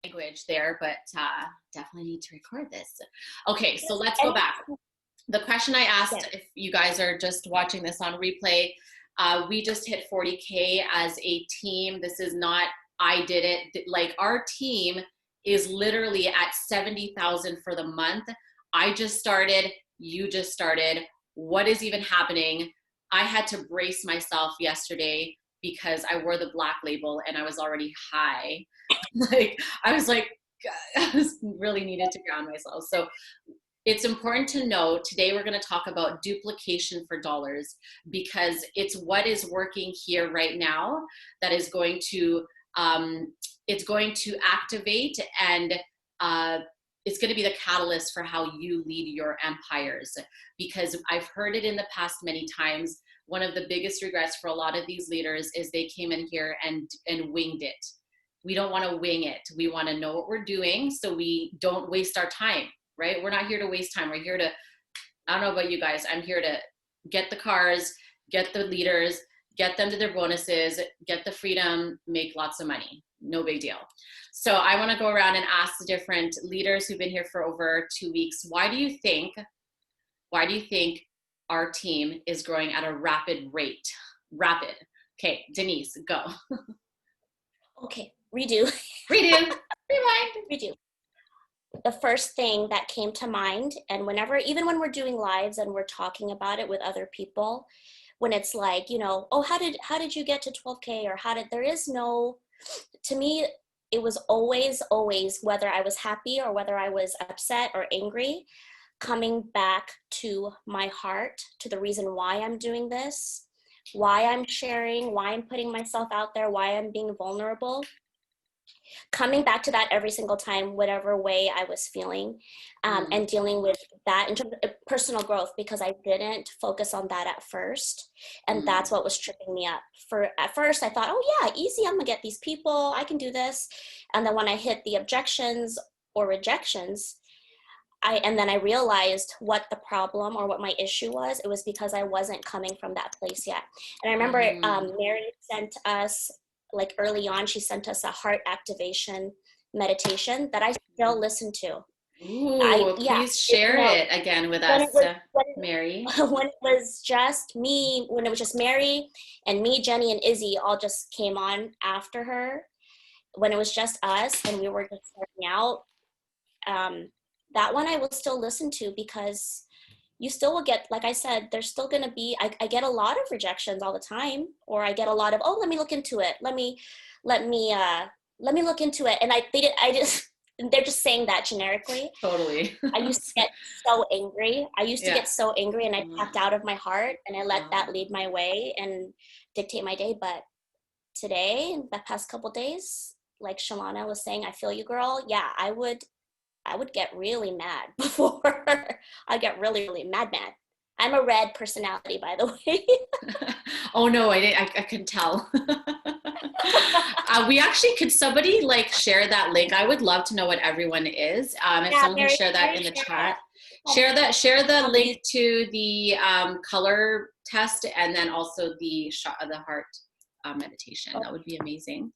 language there, but definitely need to record this. Okay, so let's go And back. The question I yeah, asked, if you guys are just watching this on replay, we just hit 40K as a team. This is not, I did it. Like, our team is literally at 70,000 for the month. I just started, you just started. What is even happening? I had to brace myself yesterday because I wore the black label and I was already high. Like, I was like, I was really needed to ground myself. So it's important to know today we're going to talk about duplication for dollars, because it's what is working here right now that is going to it's going to activate, and it's going to be the catalyst for how you lead your empires. Because I've heard it in the past many times, one of the biggest regrets for a lot of these leaders is they came in here and winged it. We don't want to wing it. We want to know what we're doing so we don't waste our time, right? We're not here to waste time. We're here to, I don't know about you guys, I'm here to get the cars, get the leaders, get them to their bonuses, get the freedom, make lots of money. No big deal. So I want to go around and ask the different leaders who've been here for over 2 weeks, why do you think our team is growing at a rapid rate? Rapid. Okay, Denise, go. okay, redo, Redo. Rewind. redo. The first thing that came to mind, and whenever, even when we're doing lives and we're talking about it with other people, when it's like, oh, how did you get to 12K, or there is no, to me, it was always whether I was happy or whether I was upset or angry, coming back to my heart, to the reason why I'm doing this, why I'm sharing, why I'm putting myself out there, why I'm being vulnerable, coming back to that every single time, whatever way I was feeling, and dealing with that in terms of personal growth, because I didn't focus on that at first. And that's what was tripping me up. At first I thought, oh yeah, easy, I'm gonna get these people, I can do this. And then when I hit the objections or rejections, and then I realized what the problem or what my issue was. It was because I wasn't coming from that place yet. And I remember Mary sent us, like early on, she sent us a heart activation meditation that I still listen to. Ooh, Yeah, please share it again with when us, it was Mary. when it was just me, when it was just Mary and me, Jenny and Izzy all just came on after her. When it was just us and we were just starting out, that one I will still listen to, because you still will get, like I said, there's still going to be, I get a lot of rejections all the time, or I get a lot of, oh, let me look into it. Let me, let me look into it. And I just, they're just saying that generically. Totally. I used to get so angry. I used to Yeah. get so angry, and I tapped out of my heart and I let that lead my way and dictate my day. But today, in the past couple days, like Shalana was saying, I feel you, girl. Yeah, I would get really mad before. I get really, really mad. I'm a red personality, by the way. Oh no, I didn't. I couldn't tell. We actually could somebody like share that link. I would love to know what everyone is. If Yeah, someone can Mary, share that in the share it. chat, share the I'll link to the color test, and then also the shot of the heart meditation. That would be amazing.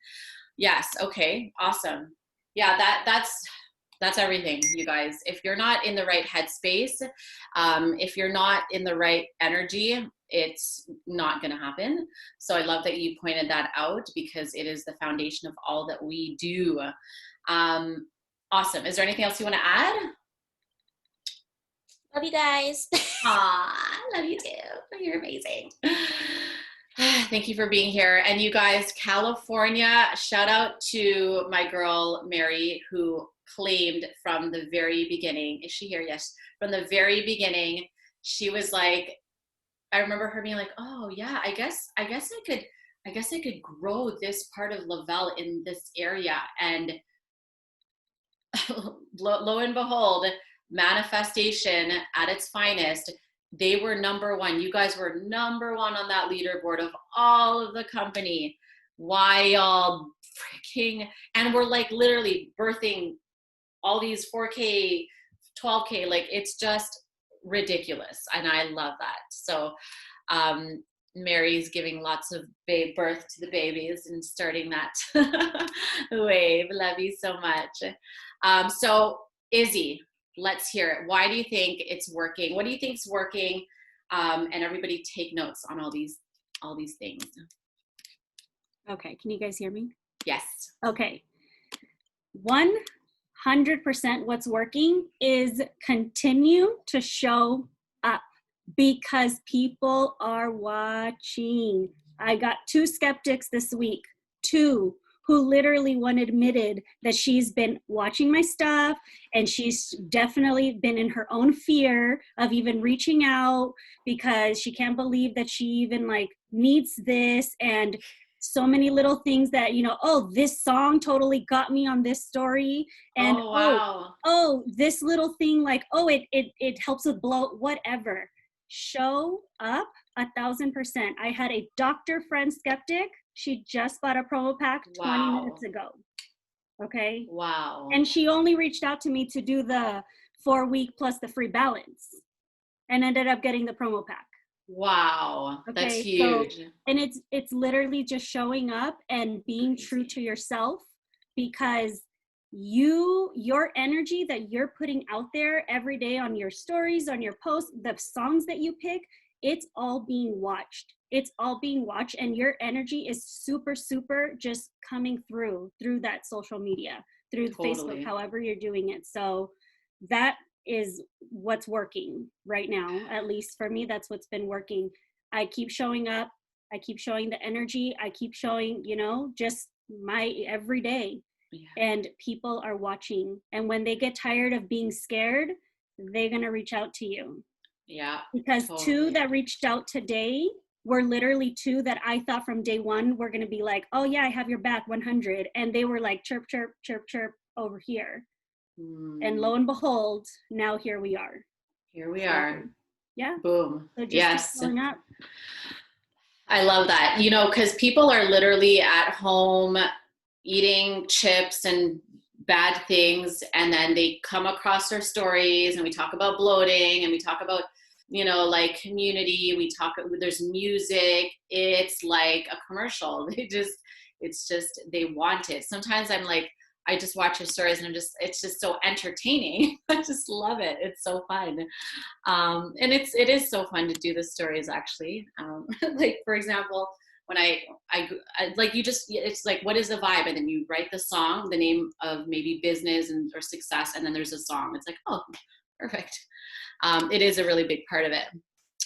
Yes. Okay. Awesome. Yeah. That's everything, you guys. If you're not in the right headspace, if you're not in the right energy, it's not going to happen. So I love that you pointed that out, because it is the foundation of all that we do. Awesome. Is there anything else you want to add? Love you guys. Aw, love you too. You're amazing. Thank you for being here. And you guys, California, shout out to my girl, Mary, who claimed from the very beginning. Is she here? Yes. From the very beginning, she was like, I remember her being like, oh yeah, I guess I could grow this part of Lavelle in this area. And lo and behold, manifestation at its finest. They were number one. You guys were number one on that leaderboard of all of the company. Why y'all freaking, and we're like literally birthing all these 4K, 12K, like it's just ridiculous. And I love that. So Mary's giving lots of birth to the babies and starting that wave. Love you so much. So Izzy, let's hear it. Why do you think it's working? What do you think is working? And everybody take notes on all these things. Okay, can you guys hear me? Yes. Okay. 100% what's working is continue to show up because people are watching. I got 2 skeptics this week, 2 who literally one admitted that she's been watching my stuff and she's definitely been in her own fear of even reaching out because she can't believe that she even like needs this, and so many little things that, you know, oh, this song totally got me on this story, and oh, wow. oh, this little thing, like, oh, it helps with blow, whatever. Show up 1,000%. I had a doctor friend skeptic. She just bought a promo pack 20 minutes ago. Okay. Wow. And she only reached out to me to do the 4-week plus the free balance and ended up getting the promo pack. Wow. Okay, that's huge. So, and it's literally just showing up and being true to yourself, because your energy that you're putting out there every day on your stories, on your posts, the songs that you pick, it's all being watched. It's all being watched, and your energy is super just coming through that social media, through Facebook, however you're doing it. So that is what's working right now. At least for me, that's what's been working. I keep showing up. I keep showing the energy. I keep showing, you know, just my everyday. Yeah. And people are watching. And when they get tired of being scared, they're going to reach out to you. Yeah. Because totally. 2 that reached out today were literally 2 that I thought from day one were going to be like, oh yeah, I have your back 100. And they were like, chirp, chirp, chirp, chirp over here. And lo and behold, now here we are. Here we are. Yeah. Boom. So just keep showing up. I love that. You know, because people are literally at home eating chips and bad things, and then they come across our stories and we talk about bloating and we talk about, you know, like community, there's music. It's like a commercial. It's just, they want it. Sometimes I'm like, I just watch your stories and it's just so entertaining. I just love it. It's so fun. And it is so fun to do the stories actually. Like for example, when I like, you just, it's like, what is the vibe? And then you write the song, the name of maybe business or success. And then there's a song. It's like, oh, perfect. It is a really big part of it.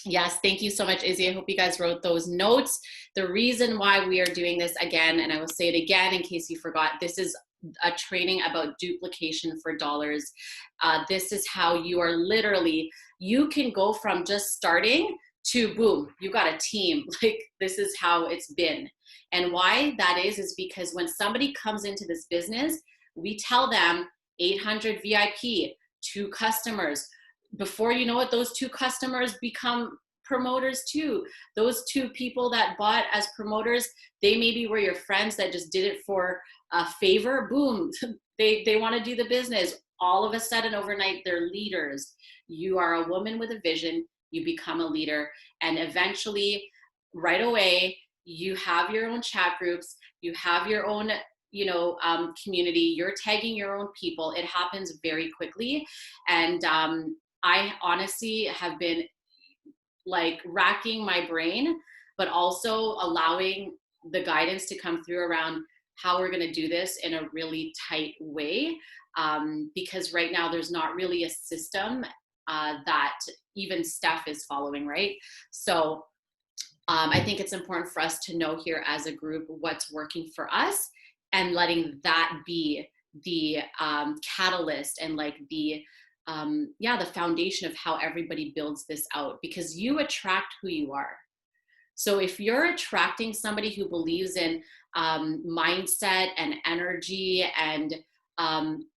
Yes, thank you so much, Izzy. I hope you guys wrote those notes. The reason why we are doing this again, and I will say it again in case you forgot, this is a training about duplication for dollars. This is how you are literally, you can go from just starting to boom, you got a team. Like this is how it's been. And why that is because when somebody comes into this business, we tell them 800 VIP, 2 customers. Before you know it, those 2 customers become promoters too. Those 2 people that bought as promoters, they maybe were your friends that just did it for a favor. Boom, they want to do the business. All of a sudden overnight, they're leaders. You are a woman with a vision. You become a leader, and eventually right away you have your own chat groups, you have your own, you know, community, you're tagging your own people. It happens very quickly. And I honestly have been like racking my brain, but also allowing the guidance to come through around how we're going to do this in a really tight way. Because right now there's not really a system that even Steph is following, right? So I think it's important for us to know here as a group what's working for us, and letting that be the catalyst and like the foundation of how everybody builds this out, because you attract who you are. So if you're attracting somebody who believes in mindset and energy, and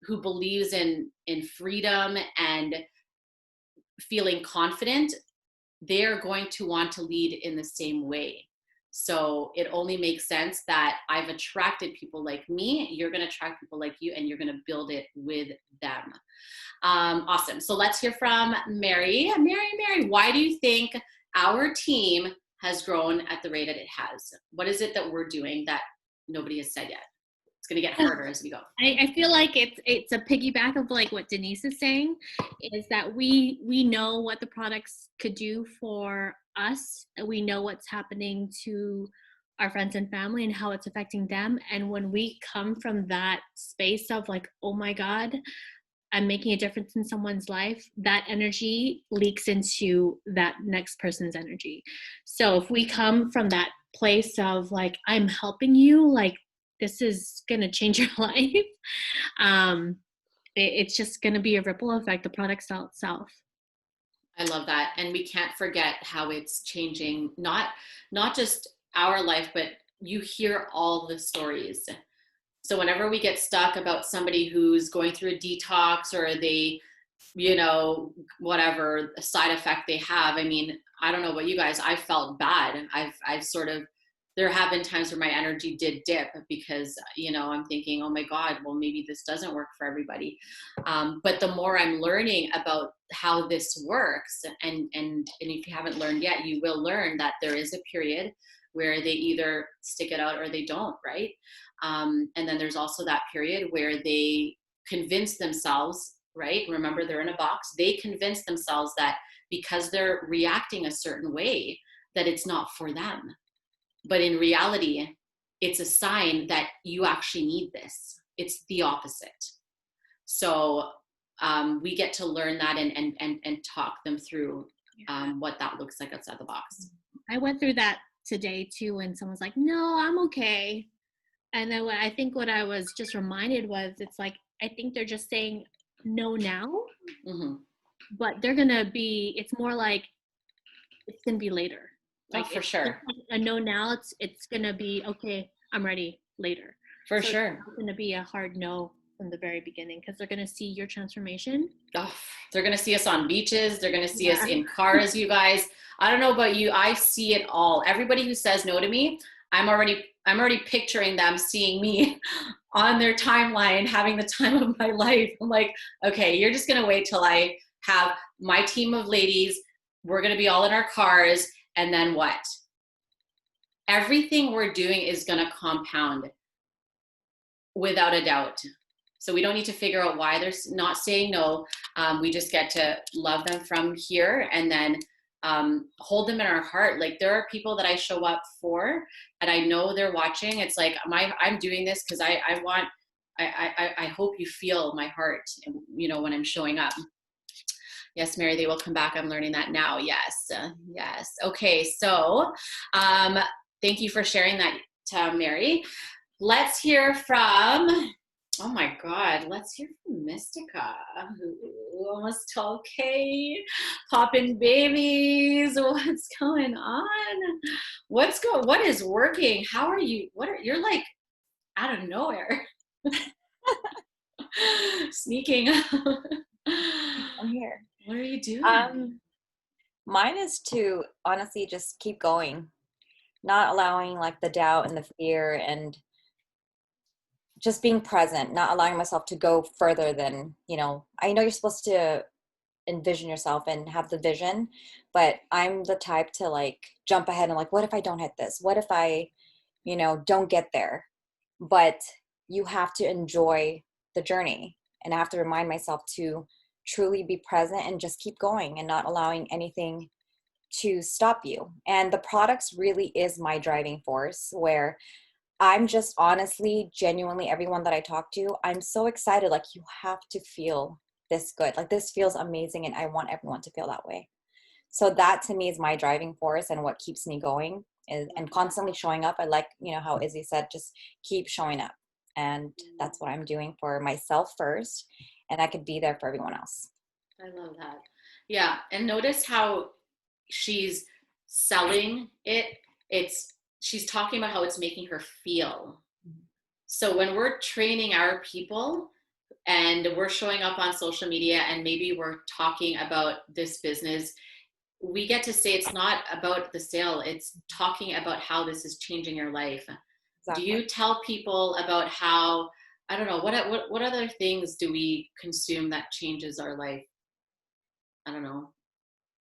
who believes in freedom and feeling confident, they're going to want to lead in the same way. So it only makes sense that I've attracted people like me. You're going to attract people like you, and you're going to build it with them. Awesome. So let's hear from Mary. Mary, why do you think our team has grown at the rate that it has? What is it that we're doing that nobody has said yet? It's going to get harder as we go. I feel like it's a piggyback of like what Denise is saying, is that we know what the products could do for us. We know what's happening to our friends and family and how it's affecting them. And when we come from that space of like, oh my God, I'm making a difference in someone's life, that energy leaks into that next person's energy. So if we come from that place of like, I'm helping you, like, this is going to change your life. It's just going to be a ripple effect. The product sell itself. I love that. And we can't forget how it's changing, not just our life, but you hear all the stories. So whenever we get stuck about somebody who's going through a detox or they, you know, whatever side effect they have, I mean, I don't know about you guys, I felt bad. I've sort of, there have been times where my energy did dip because, you know, I'm thinking, oh my God, well, maybe this doesn't work for everybody. But the more I'm learning about how this works, and if you haven't learned yet, you will learn that there is a period where they either stick it out or they don't, right? And then there's also that period where they convince themselves, right? Remember, they're in a box. They convince themselves that because they're reacting a certain way, that it's not for them. But in reality, it's a sign that you actually need this. It's the opposite. So we get to learn that and talk them through what that looks like outside the box. I went through that today too, when someone's like, no, I'm okay. And then what I was just reminded was, it's like, I think they're just saying no now, but they're going to be, it's more like, it's going to be later. Like, for sure. A no now, it's going to be, okay, I'm ready later. For sure. It's going to be a hard no from the very beginning, because they're going to see your transformation. Oh, they're going to see us on beaches. They're going to see us in cars, you guys. I don't know about you. I see it all. Everybody who says no to me, I'm already picturing them seeing me on their timeline, having the time of my life. I'm like, okay, you're just going to wait till I have my team of ladies. We're going to be all in our cars. And then what? Everything we're doing is going to compound without a doubt. So we don't need to figure out why they're not saying no. We just get to love them from here and then hold them in our heart. Like, there are people that I show up for and I know they're watching. It's like, I'm doing this because I hope you feel my heart, you know, when I'm showing up. Yes, Mary, they will come back. I'm learning that now. Yes. Yes. Okay. So thank you for sharing that, Mary. Let's hear from, oh my God, let's hear from Mystica, who almost 12K, poppin' babies. What's going on? What is working? How are you? You're like out of nowhere. Sneaking. I'm here. What are you doing? Mine is to honestly just keep going, not allowing like the doubt and the fear, and just being present, not allowing myself to go further than, you know, I know you're supposed to envision yourself and have the vision, but I'm the type to like jump ahead and like, what if I don't hit this? What if I, you know, don't get there? But you have to enjoy the journey, and I have to remind myself to truly be present and just keep going and not allowing anything to stop you. And the products really is my driving force, where I'm just honestly, genuinely, everyone that I talk to, I'm so excited. Like, you have to feel this good. Like, this feels amazing, and I want everyone to feel that way. So that to me is my driving force and what keeps me going, and constantly showing up. I like, you know, how Izzy said, just keep showing up. And that's what I'm doing for myself first, and I could be there for everyone else. I love that. Yeah. And notice how she's selling it. She's talking about how it's making her feel. So when we're training our people and we're showing up on social media and maybe we're talking about this business, we get to say it's not about the sale. It's talking about how this is changing your life. Exactly. Do you tell people about how, I don't know, what other things do we consume that changes our life? I don't know.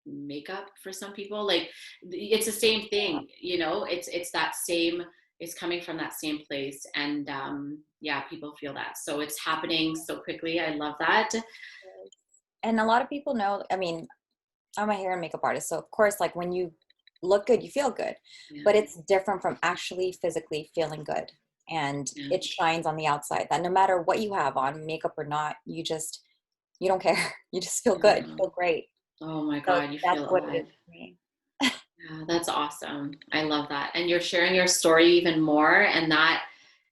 makeup for some people. Like it's the same thing, you know, it's that same, it's coming from that same place. And yeah, people feel that. So it's happening so quickly. I love that. And a lot of people know, I mean, I'm a hair and makeup artist. So of course, like when you look good, you feel good, Yeah. but it's different from actually physically feeling good. And it shines on the outside that no matter what you have on, makeup or not, you don't care. You just feel good. You feel great. Oh my So God, you that's feel what it alive. is for me. Yeah, that's awesome. I love that. And you're sharing your story even more. And that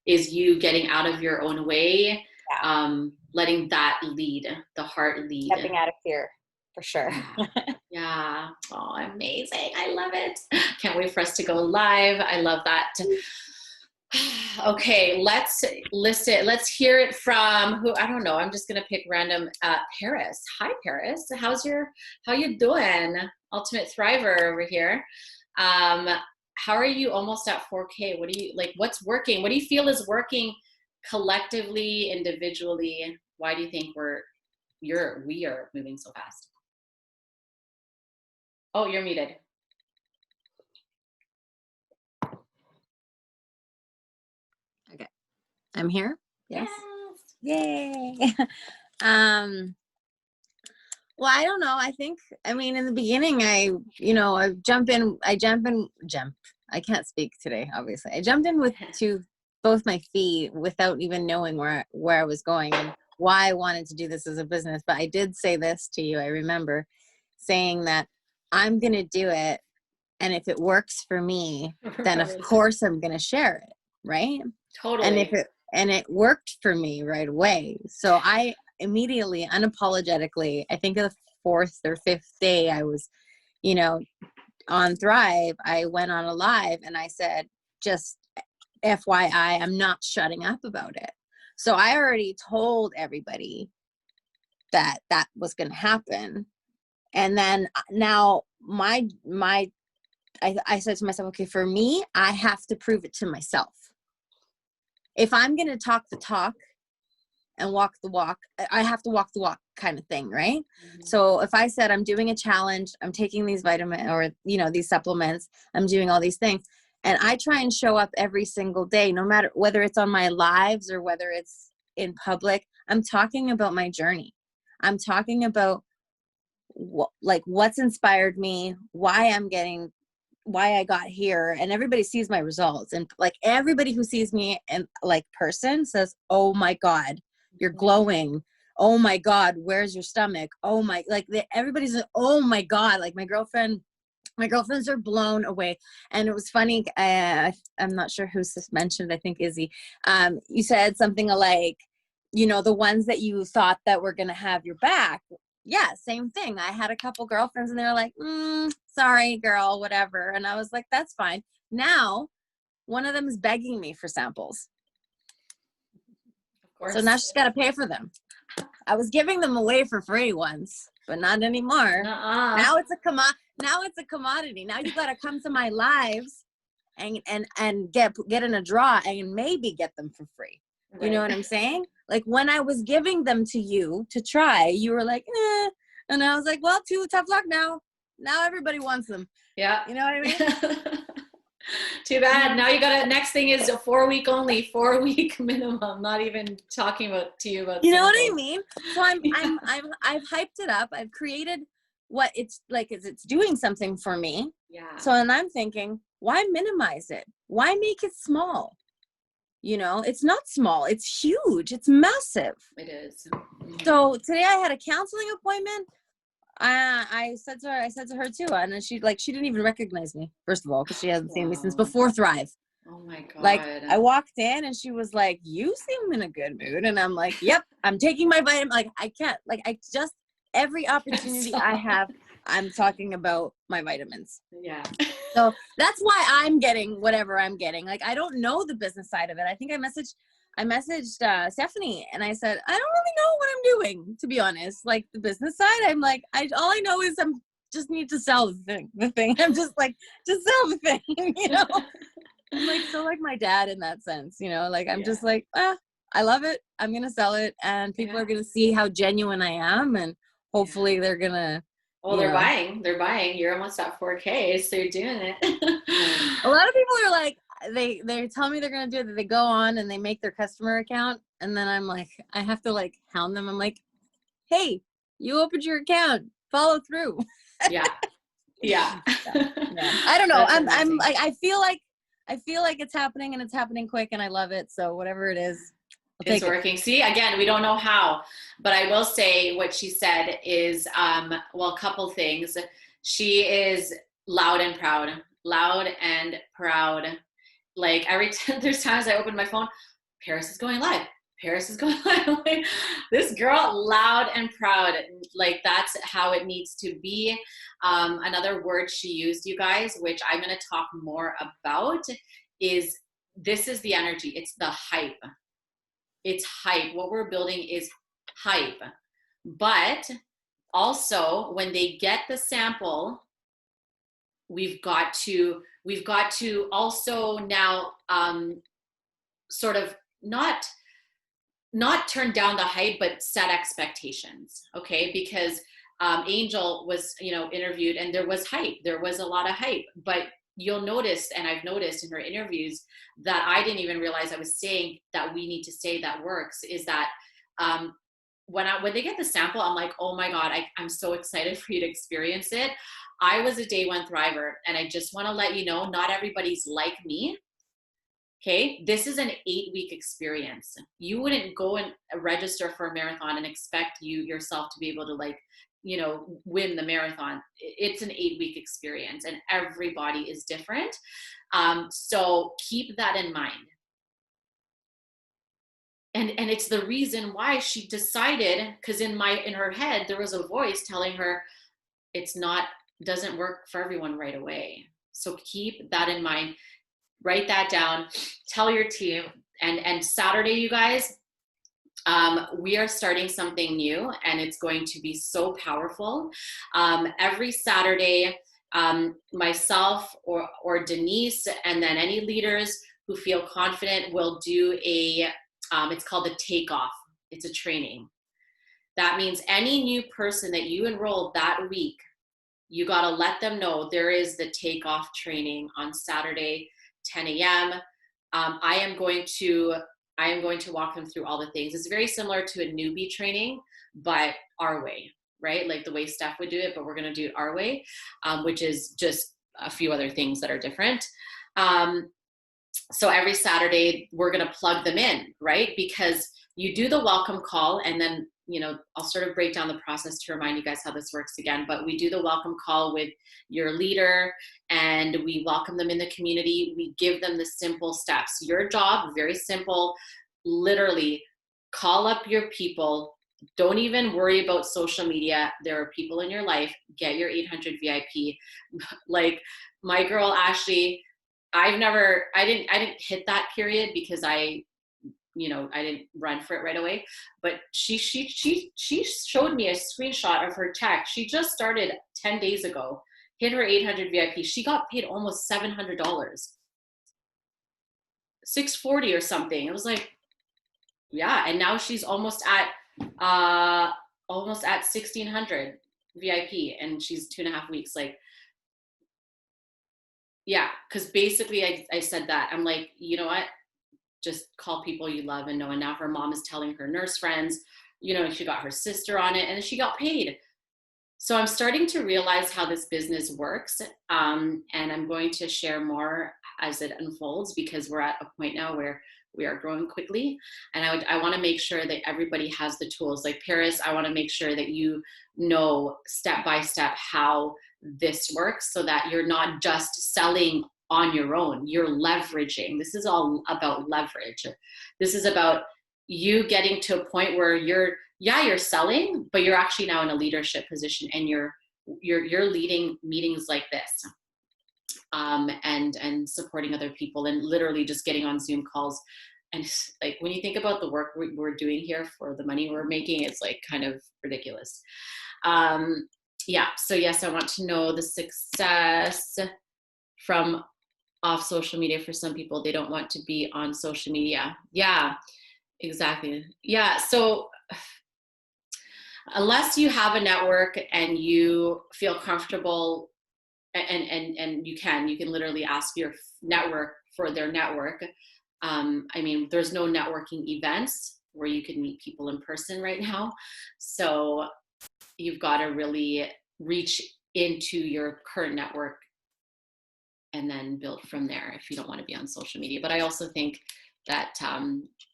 is you getting out of your own way, Yeah. letting that lead, the heart lead. Stepping out of fear, for sure. Yeah. Yeah. Oh, amazing. I love it. Can't wait for us to go live. I love that. Okay, let's listen. Let's hear it from who, I don't know. I'm just going to pick random. Paris. Hi, Paris. How you doing? Ultimate Thriver over here. How are you almost at 4K? What do you like? What's working? What do you feel is working collectively, individually? Why do you think we are moving so fast? Oh, you're muted. Okay, I'm here. Yes. Yes. Yay. Well, I don't know. I mean, in the beginning, I can't speak today, obviously. I jumped in with both my feet without even knowing where I was going and why I wanted to do this as a business. But I did say this to you. I remember saying that I'm going to do it. And if it works for me, then of course I'm going to share it. Right. Totally. And it worked for me right away. So I immediately, unapologetically, I think the 4th or 5th day I was, on Thrive, I went on a live and I said, just FYI, I'm not shutting up about it. So I already told everybody that was going to happen. And then now I said to myself, okay, for me, I have to prove it to myself. If I'm going to talk the talk and walk the walk, I have to walk the walk kind of thing, right? Mm-hmm. So if I said I'm doing a challenge, I'm taking these vitamins or, these supplements, I'm doing all these things, and I try and show up every single day, no matter whether it's on my lives or whether it's in public, I'm talking about my journey. I'm talking about what's inspired me, why I got here, and everybody sees my results. And like everybody who sees me and like person says, oh my God, you're glowing. Oh my God, where's your stomach? Oh my, everybody's, oh my God, like my girlfriends are blown away. And it was funny. I'm not sure who's this mentioned. I think Izzy, you said something like, the ones that you thought that were going to have your back. Yeah, same thing. I had a couple girlfriends and they were like, sorry, girl, whatever. And I was like, that's fine. Now, one of them is begging me for samples. Of course. So now she's got to pay for them. I was giving them away for free once, but not anymore. Now it's a commodity. Now you got to come to my lives and get in a draw and maybe get them for free. Right. You know what I'm saying? Like when I was giving them to you to try, you were like, eh. And I was like, well, tough luck now. Now everybody wants them. Yeah. You know what I mean? Too bad. Now you got next thing is a 4-week only, 4-week minimum. Not even talking to you about. You know what I mean? So I've hyped it up. I've created what it's like. It's doing something for me. Yeah. So and I'm thinking, why minimize it? Why make it small? It's not small. It's huge. It's massive. It is. So today I had a counseling appointment. I said to her too, and then she didn't even recognize me, first of all, because she hasn't seen me since before Thrive. Oh my God. Like I walked in and she was like, you seem in a good mood. And I'm like, yep, I'm taking my vitamin. Like I can't, every opportunity I have, I'm talking about my vitamins. Yeah. So that's why I'm getting whatever I'm getting. Like, I don't know the business side of it. I think I messaged Stephanie and I said, I don't really know what I'm doing, to be honest. Like the business side, I'm like, all I know is I'm just need to sell the thing. I'm just like, just sell the thing, I'm like, so like my dad in that sense, I'm just like, I love it. I'm going to sell it and people are going to see how genuine I am. And hopefully they're going to Well, they're buying. They're buying. You're almost at 4K, so you're doing it. A lot of people are like, they tell me they're gonna do it, that they go on and they make their customer account, and then I'm like, I have to like hound them. I'm like, hey, you opened your account, follow through. Yeah. Yeah. I don't know. That's I'm amazing. like, I feel like it's happening, and it's happening quick, and I love it. So whatever it is, I'll It's take working. See, again, we don't know how, but I will say what she said is, well, a couple things. She is loud and proud. Like every time, there's times I open my phone, Paris is going live. Paris is going live. Like, this girl, loud and proud. Like, that's how it needs to be. Another word she used, you guys, which I'm going to talk more about, is this is the energy. It's the hype. It's hype. What we're building is hype. But also, when they get the sample, we've got to also now sort of not turn down the hype, but set expectations. Okay, because Angel was interviewed, and there was hype. There was a lot of hype, but you'll notice, and I've noticed in her interviews, that I didn't even realize I was saying that we need to say that works, is that when they get the sample, I'm like, oh my God, I'm so excited for you to experience it. I was a day one thriver, and I just want to let you know, not everybody's like me. Okay, this is an 8-week experience. You wouldn't go and register for a marathon and expect you yourself to be able to win the marathon. It's an 8-week experience, and everybody is different. So keep that in mind. And it's the reason why she decided, because in her head, there was a voice telling her doesn't work for everyone right away. So keep that in mind. Write that down, tell your team, and Saturday, you guys, we are starting something new, and it's going to be so powerful. Every Saturday, myself or Denise, and then any leaders who feel confident, will do it's called the takeoff. It's a training. That means any new person that you enroll that week, you got to let them know there is the takeoff training on Saturday, 10 a.m. I am going to walk them through all the things. It's very similar to a newbie training, but our way, right? Like the way Steph would do it, but we're going to do it our way, which is just a few other things that are different. So every Saturday we're going to plug them in, right? Because you do the welcome call, and then, I'll sort of break down the process to remind you guys how this works again, but we do the welcome call with your leader, and we welcome them in the community. We give them the simple steps. Your job, very simple, literally call up your people. Don't even worry about social media. There are people in your life. Get your 800 VIP. Like my girl, Ashley, I didn't hit that period because I didn't run for it right away, but she showed me a screenshot of her check. She just started 10 days ago, hit her 800 VIP. She got paid almost $700, $640 or something. I was like, yeah. And now she's almost at 1,600 VIP, and she's 2.5 weeks. Like, yeah. Cause basically I said that, I'm like, you know what? Just call people you love and know. And now her mom is telling her nurse friends, she got her sister on it, and she got paid. So I'm starting to realize how this business works. And I'm going to share more as it unfolds, because we're at a point now where we are growing quickly. And I want to make sure that everybody has the tools. Like Paris, I want to make sure that you know step by step how this works, so that you're not just selling on your own, you're leveraging. This is all about leverage. This is about you getting to a point where you're selling, but you're actually now in a leadership position, and you're leading meetings like this, and supporting other people, and literally just getting on Zoom calls. And like, when you think about the work we're doing here for the money we're making, it's like kind of ridiculous. Yeah. So yes, I want to know the success from off social media. For some people, they don't want to be on social media. Yeah, exactly. Yeah. So unless you have a network and you feel comfortable and you can literally ask your network for their network. I mean, there's no networking events where you can meet people in person right now. So you've got to really reach into your current network and then build from there if you don't want to be on social media. But I also think that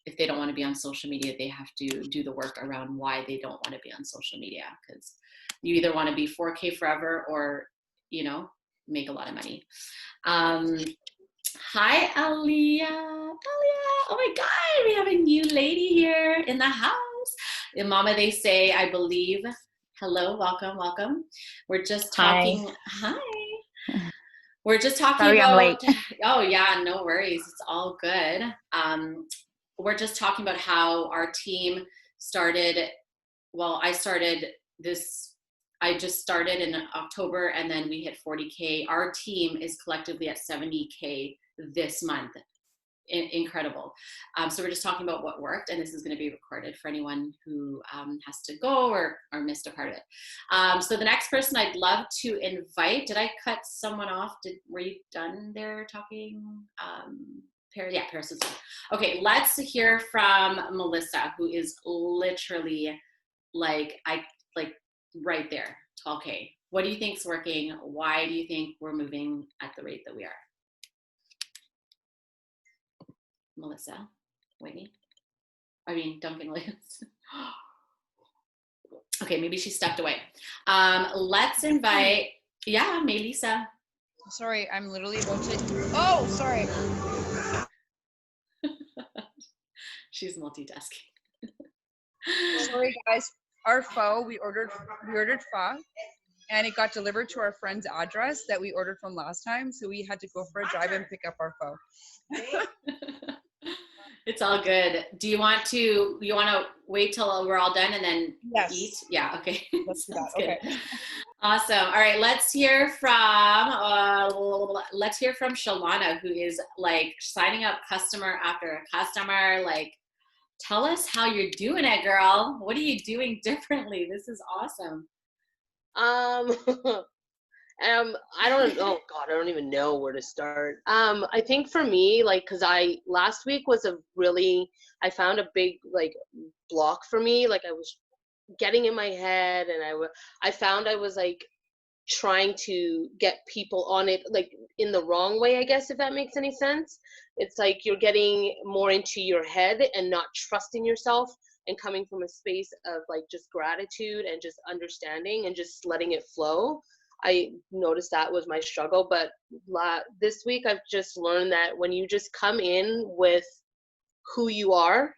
if they don't want to be on social media, they have to do the work around why they don't want to be on social media, because you either want to be 4K forever or, you know, make a lot of money. Hi, Aliyah. Aliyah. Oh my God, we have a new lady here in the house. In Mama, they say, I believe. Hello, welcome, welcome. We're just talking. Hi. We're just talking Sorry, about. I'm late. Oh yeah, no worries. It's all good. We're just talking about how our team started. Well, I just started in October, and then we hit 40K. Our team is collectively at 70K this month. Incredible. So we're just talking about what worked, and this is going to be recorded for anyone who has to go or missed a part of it. So the next person I'd love to invite, did I cut someone off? Were you done there talking? Paris is done. Okay, let's hear from Melissa, who is literally like right there, 12K. What do you think's working? Why do you think we're moving at the rate that we are? Melissa, Duncan Williams. Okay, maybe she stepped away. Let's invite, Melissa. Sorry, I'm literally about to, oh, sorry. She's multitasking. Sorry guys, our pho, we ordered pho, and it got delivered to our friend's address that we ordered from last time, so we had to go for a drive and pick up our pho. It's all good. Do you want to wait till we're all done and then eat? Yeah, okay. Let's do that. Okay. Awesome. All right, let's hear from Shalana, who is like signing up customer after customer. Like, tell us how you're doing it, girl. What are you doing differently? This is awesome. I don't know. God, I don't even know where to start. I think for me, like, cause last week was I found a big like block for me. Like I was getting in my head, and I found I was like trying to get people on it like in the wrong way, I guess, if that makes any sense. It's like you're getting more into your head and not trusting yourself, and coming from a space of like just gratitude and just understanding and just letting it flow. I noticed that was my struggle, but this week I've just learned that when you just come in with who you are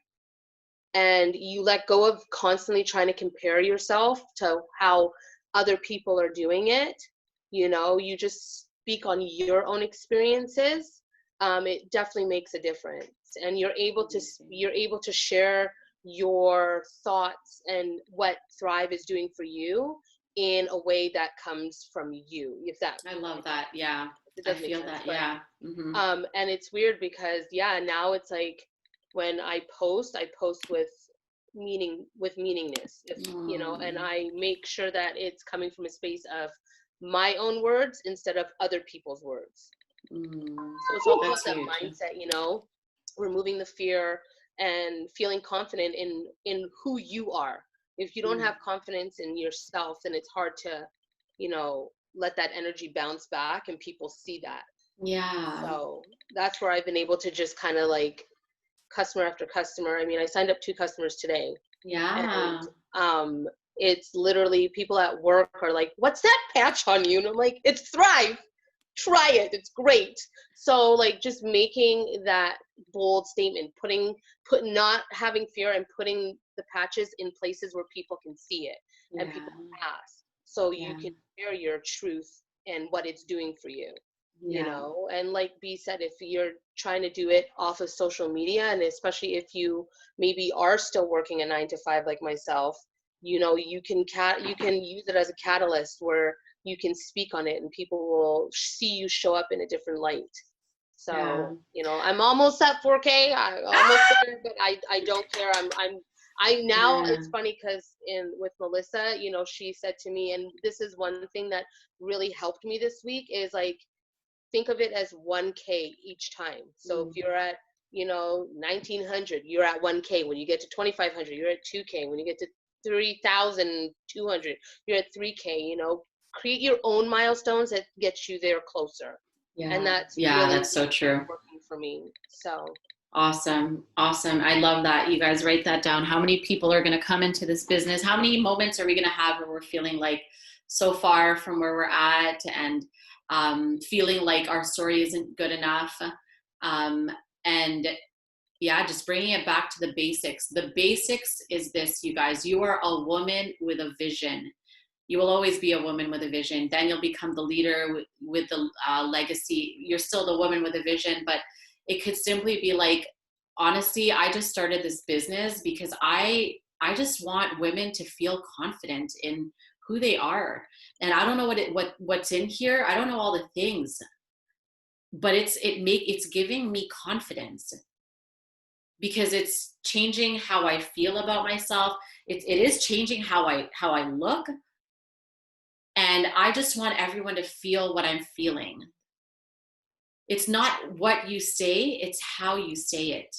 and you let go of constantly trying to compare yourself to how other people are doing it, you just speak on your own experiences, it definitely makes a difference. And you're able to share your thoughts and what Thrive is doing for you in a way that comes from you. I love that. Yeah. I feel that. Yeah. Mm-hmm. And it's weird because now it's like when I post with meaningness, and I make sure that it's coming from a space of my own words instead of other people's words. So it's all about that mindset, removing the fear and feeling confident in who you are. If you don't have confidence in yourself, then it's hard to, let that energy bounce back and people see that. Yeah. So that's where I've been able to just kind of like customer after customer. I mean, I signed up 2 customers today. Yeah. And it's literally people at work are like, what's that patch on you? And I'm like, it's Thrive. Try it. It's great. So like just making that bold statement, not having fear and putting the patches in places where people can see it and people can ask. So you can share your truth and what it's doing for you, and like B said, if you're trying to do it off of social media, and especially if you maybe are still working a 9-to-5 like myself, you can use it as a catalyst where you can speak on it and people will see you show up in a different light. So, I'm almost at 4K. I almost there, but I don't care. Now Yeah. it's funny because with Melissa, you know, she said to me, and this is one thing that really helped me this week, is like, think of it as 1K each time. So if you're at, you know, 1900, you're at 1K. When you get to 2500, you're at 2K. When you get to 3200, you're at 3K. You know, create your own milestones that get you there closer. And that's really that's so true. working for me. So Awesome. I love that. You guys write that down. How many people are going to come into this business? How many moments are we going to have where we're feeling like so far from where we're at, and feeling like our story isn't good enough? And yeah, just bringing it back to the basics. The basics is this, you guys. You are a woman with a vision. You will always be a woman with a vision. Then you'll become the leader with the legacy. You're still the woman with a vision, but it could simply be like, honestly, I just started this business because I just want women to feel confident in who they are. And I don't know what's in here. I don't know all the things, but it's giving me confidence, because it's changing how I feel about myself. It is changing how I look. And I just want everyone to feel what I'm feeling. It's not what you say, it's how you say it.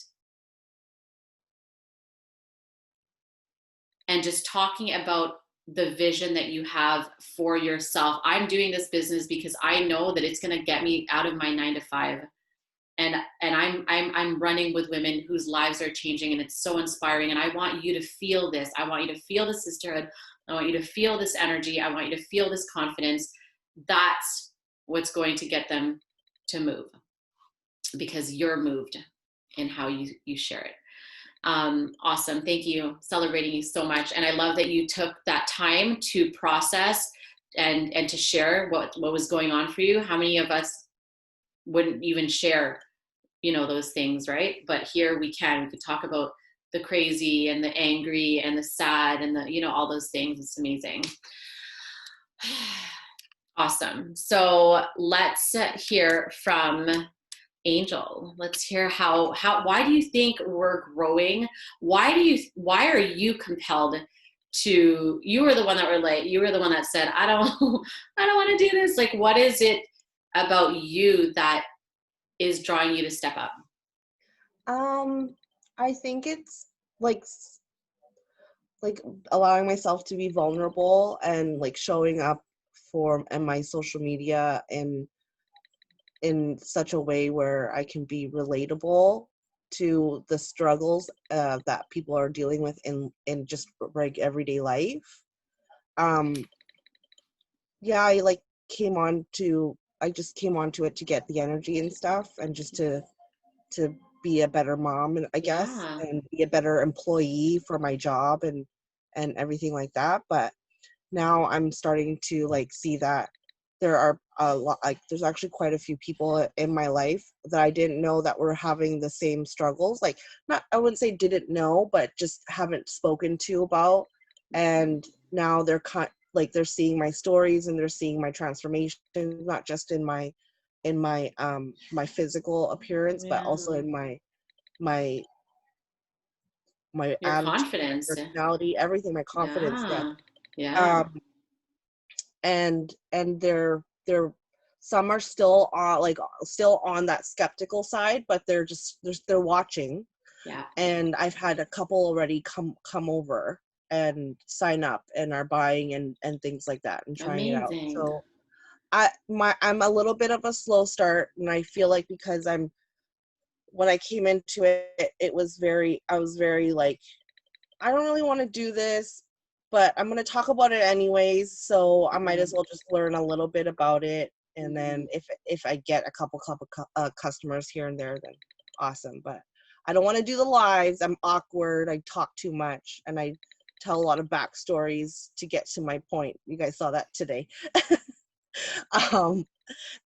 And just talking about the vision that you have for yourself. I'm doing this business because I know that it's going to get me out of my 9 to 5. And I'm running with women whose lives are changing, and it's so inspiring. And I want you to feel this. I want you to feel the sisterhood. I want you to feel this energy. I want you to feel this confidence. That's what's going to get them to move, because you're moved in how you share it. Awesome. Thank you. Celebrating you so much. And I love that you took that time to process and to share what was going on for you. How many of us wouldn't even share, you know, those things, right? But here we could talk about the crazy and the angry and the sad and the, you know, all those things. It's amazing. Awesome. So let's hear from Angel. Let's hear why do you think we're growing? Why are you compelled to, you were the one that said, I don't want to do this. Like, what is it about you that is drawing you to step up? I think it's like allowing myself to be vulnerable and like showing up and my social media in such a way where I can be relatable to the struggles that people are dealing with in just like everyday life. Yeah, I just came onto it to get the energy and stuff, and just to be a better mom, I guess, Yeah. and be a better employee for my job and everything like that. But now I'm starting to like see that there are a lot, like there's actually quite a few people in my life that I didn't know that were having the same struggles. Like, not, I wouldn't say didn't know, but just haven't spoken to about. And now they're they're seeing my stories and they're seeing my transformation, not just in my my physical appearance, but also in my Your attitude, confidence. personality, everything, my confidence. Yeah. And they're some are still on that skeptical side, but they're watching. Yeah. And I've had a couple already come over and sign up and are buying and things like that and trying it out. So I'm a little bit of a slow start, and I feel like because when I came into it, I was very like, I don't really want to do this, but I'm going to talk about it anyways. So I might as well just learn a little bit about it. And then if I get a couple customers here and there, then awesome. But I don't want to do the lives. I'm awkward. I talk too much, and I tell a lot of backstories to get to my point. You guys saw that today.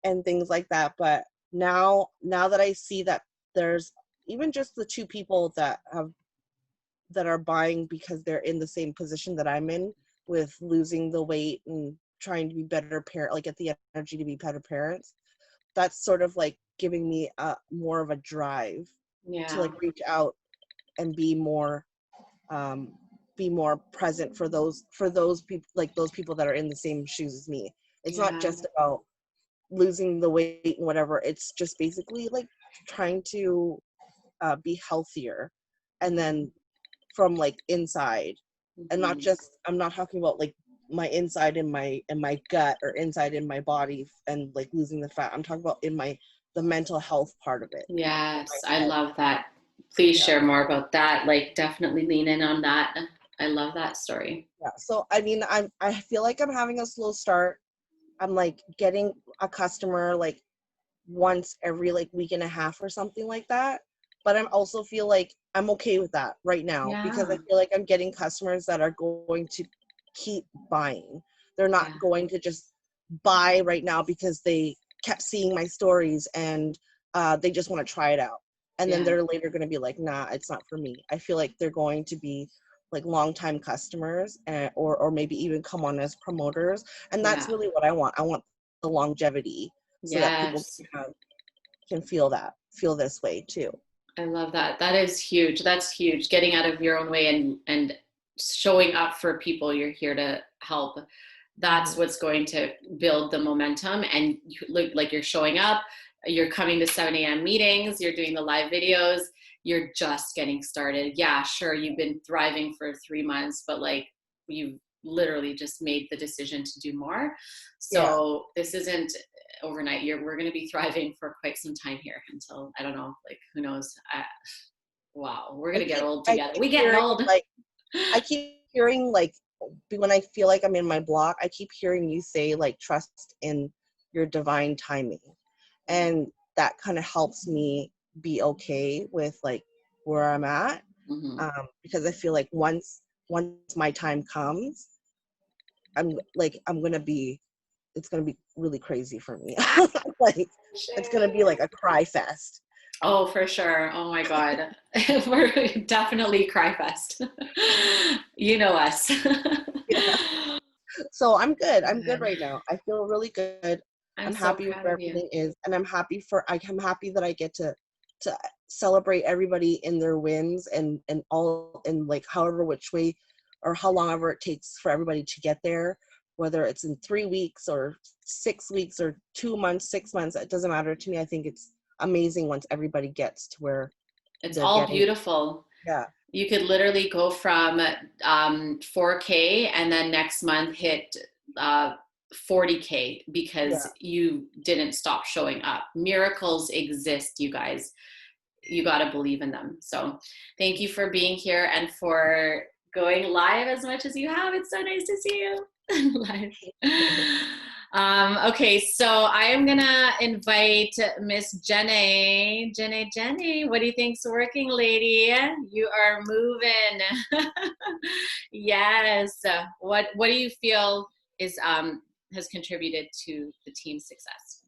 And things like that. But now that I see that there's even just the 2 people that are buying because they're in the same position that I'm in, with losing the weight and trying to be better parent, like get the energy to be better parents, that's sort of like giving me more of a drive to like reach out and be more be more present for those people, like those people that are in the same shoes as me. It's not just about losing the weight and whatever. It's just basically like trying to be healthier, and then from like inside, and not just, I'm not talking about like my inside in my gut or inside in my body and like losing the fat. I'm talking about in the mental health part of it. Yes, I love that. Please share more about that. Like, definitely lean in on that. I love that story. Yeah. So I mean, I feel like I'm having a slow start. I'm like getting a customer like once every like week and a half or something like that. But I'm also feel like I'm okay with that right now, because I feel like I'm getting customers that are going to keep buying. They're not going to just buy right now because they kept seeing my stories and they just want to try it out. And then they're later going to be like, nah, it's not for me. I feel like they're going to be like longtime customers, or maybe even come on as promoters. And that's really what I want. I want the longevity, so that people can feel this way too. I love that. That is huge. That's huge. Getting out of your own way and showing up for people you're here to help. That's what's going to build the momentum. And you look like you're showing up, you're coming to 7 a.m. meetings, you're doing the live videos, you're just getting started. Yeah, sure, you've been thriving for 3 months, but like you've literally just made the decision to do more. So this isn't overnight. We're going to be thriving for quite some time here until, I don't know, like who knows. Wow, we're going to get old together. We get old. Like, I keep hearing, like, when I feel like I'm in my block, I keep hearing you say like, trust in your divine timing. And that kind of helps me be okay with like where I'm at. Because I feel like once my time comes, it's gonna be really crazy for me. Like, it's gonna be like a cry fest. Oh, for sure. Oh my God. We're definitely cry fest. You know us. So I'm good. I'm good right now. I feel really good. I'm so happy with where everything is. And I'm happy that I get to celebrate everybody in their wins and all in like however which way or how long ever it takes for everybody to get there, whether it's in 3 weeks or 6 weeks or 2 months, 6 months. It doesn't matter to me. I think it's amazing once everybody gets to where it's all beautiful. Yeah. You could literally go from 4K and then next month hit 40K because you didn't stop showing up. Miracles exist, you guys. You got to believe in them. So thank you for being here and for going live as much as you have. It's so nice to see you live. Okay, so I am gonna invite Miss Jenny. Jenny, what do you think's working, lady? You are moving. Yes. What do you feel is has contributed to the team's success?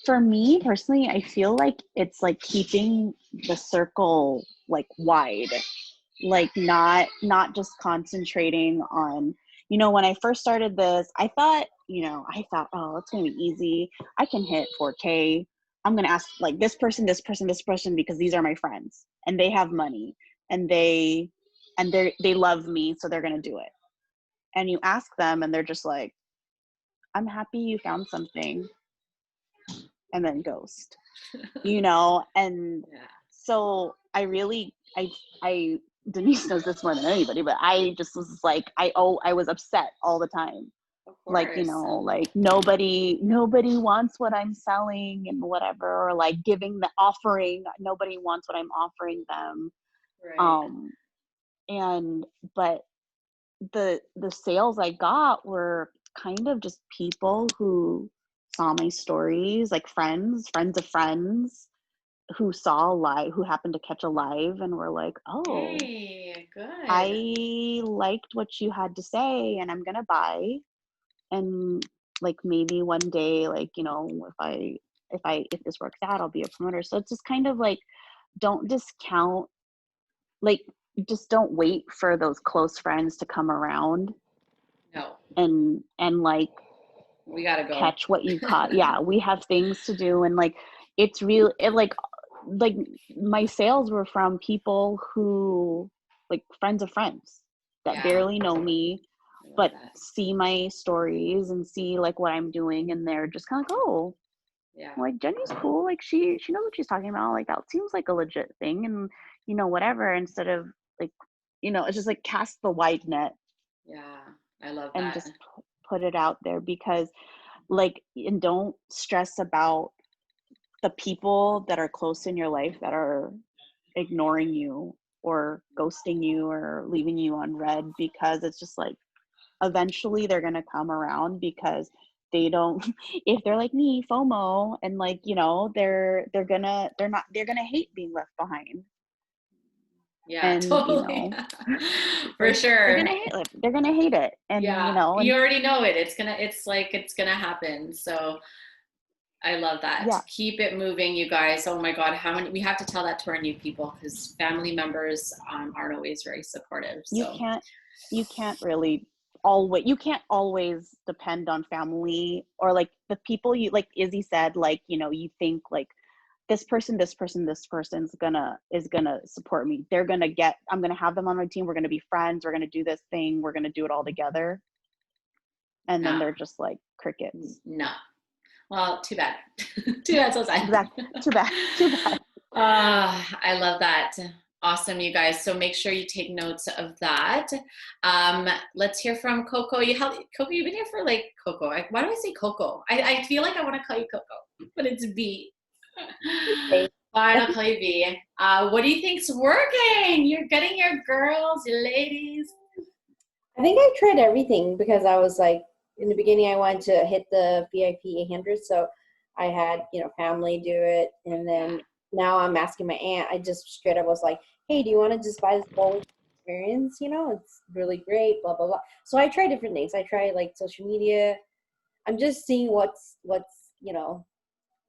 For me personally, I feel like it's like keeping the circle like wide, like not just concentrating on, you know, when I first started this, I thought, oh, it's going to be easy. I can hit 4K. I'm going to ask like this person, because these are my friends and they have money and they love me. So they're going to do it. And you ask them and they're just like, I'm happy you found something. And then ghost, and so I Denise knows this more than anybody, but I just was like, I was upset all the time. Like, like nobody wants what I'm selling and whatever, or like giving the offering. Nobody wants what I'm offering them. Right. But the sales I got were kind of just people who saw my stories, like friends of friends who saw live, who happened to catch a live and were like, oh, hey, good. I liked what you had to say and I'm gonna buy. And like maybe one day, like, if this works out, I'll be a promoter. So it's just kind of like, don't discount, like, just don't wait for those close friends to come around. No. And like, we gotta go catch what you caught. Yeah, we have things to do, and like it's real. Like like my sales were from people who, like, friends of friends that barely know me, but see my stories and see like what I'm doing, and they're just kind of like, oh, like Jenny's cool, like she knows what she's talking about, like that seems like a legit thing, and whatever, instead of like, it's just like cast the wide net. I love that. And just put it out there, because like, and don't stress about the people that are close in your life that are ignoring you or ghosting you or leaving you on red, because it's just like eventually they're going to come around, because they don't if they're like me, FOMO, and like, they're gonna hate being left behind. And Totally. For sure, they're gonna hate it, and you already know it. It's gonna happen. So I love that. Keep it moving, you guys. Oh my God, how many? We have to tell that to our new people, because family members aren't always very supportive. So you can't really always, you can't always depend on family, or like the people you, like Izzy said, like, you think like this person's gonna support me. I'm gonna have them on my team. We're gonna be friends. We're gonna do this thing. We're gonna do it all together. And then they're just like crickets. No. Well, too bad. Too bad, so sad. Exactly. Too bad. I love that. Awesome, you guys. So make sure you take notes of that. Let's hear from Coco. Coco, you've been here for like Coco. Why do I say Coco? I feel like I want to call you Coco, but it's B. Fine, I'll call you B. What do you think's working? You're getting your girls, your ladies. I think I tried everything, because I was like, in the beginning, I wanted to hit the VIP 800, so I had, family do it, and then now I'm asking my aunt. I just straight up was like, hey, do you want to just buy this whole experience? It's really great, blah, blah, blah. So I tried different things. I tried like social media. I'm just seeing what's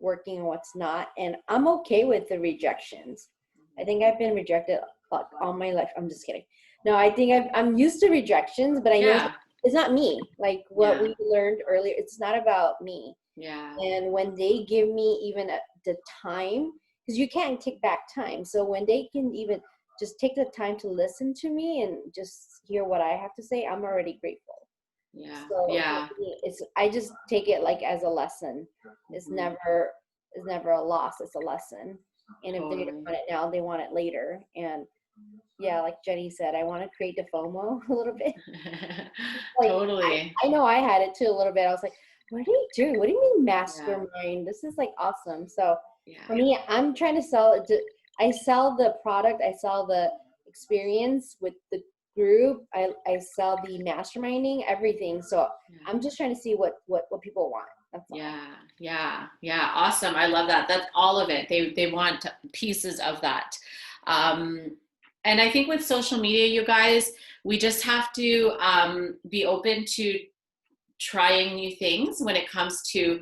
working and what's not, and I'm okay with the rejections. I think I've been rejected like all my life. I'm just kidding. No, I think I'm used to rejections, but I know it's not me. Like what we learned earlier, it's not about me. And when they give me even the time, because you can't take back time, so when they can even just take the time to listen to me and just hear what I have to say, I'm already grateful. I just take it like as a lesson. It's never a loss. It's a lesson. And if they don't want it now, they want it later. And like Jenny said, I want to create the FOMO a little bit. Like, totally. I know I had it too a little bit. I was like, what are you doing? What do you mean mastermind? This is like awesome. So for me, I'm trying to sell it. I sell the product. I sell the experience with the group. I sell the masterminding, everything. So I'm just trying to see what people want. That's all. Yeah. Awesome. I love that. That's all of it. They want pieces of that. And I think with social media, you guys, we just have to be open to trying new things when it comes to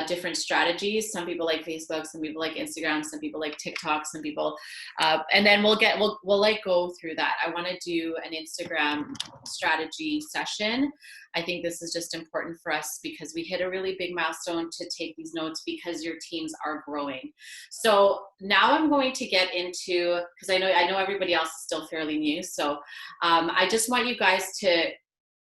different strategies. Some people like Facebook, some people like Instagram, some people like TikTok, some people, and then we'll like go through that. I want to do an Instagram strategy session. I think this is just important for us, because we hit a really big milestone to take these notes, because your teams are growing. So now I'm going to get into, because I know everybody else is still fairly new. So I just want you guys to